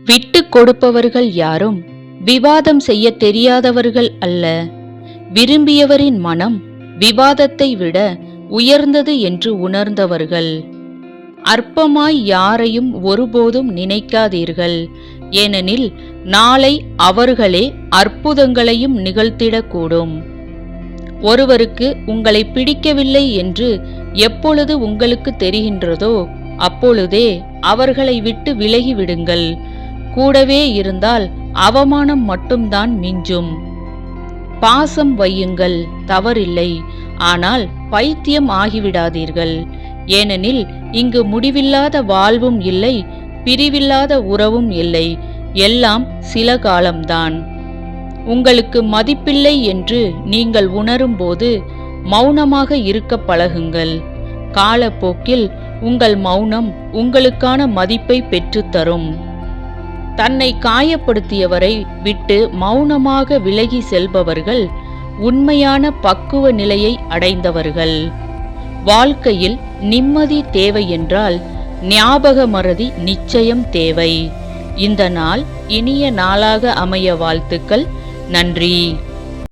விட்டு கொடுப்பவர்கள் யாரும் விவாதம் செய்ய தெரியாதவர்கள் அல்ல. விரும்பியவரின் மனம் விவாதத்தை விட உயர்ந்தது என்று உணர்ந்தவர்கள். அற்பமாய் யாரையும் ஒருபோதும் நினைக்காதீர்கள். ஏனெனில் நாளை அவர்களே அற்புதங்களையும் நிகழ்த்திடக்கூடும். ஒருவருக்கு உங்களை பிடிக்கவில்லை என்று எப்பொழுது உங்களுக்கு தெரிகின்றதோ அப்பொழுதே அவர்களை விட்டு விலகிவிடுங்கள். கூடவே இருந்தால் அவமானம் மட்டும்தான் மிஞ்சும். பாசம் வையுங்கள், தவறில்லை. ஆனால் பைத்தியம் ஆகிவிடாதீர்கள். ஏனெனில் இங்கு முடிவில்லாத வாழ்வும் இல்லை, பிரிவில்லாத உறவும் இல்லை. எல்லாம் சில காலம்தான். உங்களுக்கு மதிப்பில்லை என்று நீங்கள் உணரும்போது மௌனமாக இருக்க பழகுங்கள். காலப்போக்கில் உங்கள் மௌனம் உங்களுக்கான மதிப்பை பெற்றுத்தரும். தன்னை காயப்படுத்தியவரை விட்டு மௌனமாக விலகி செல்பவர்கள் உண்மையான பக்குவ நிலையை அடைந்தவர்கள். வாழ்க்கையில் நிம்மதி தேவை என்றால் ஞாபக மறதி நிச்சயம் தேவை. இந்த நாள் இனிய நாளாக அமைய வாழ்த்துக்கள். நன்றி.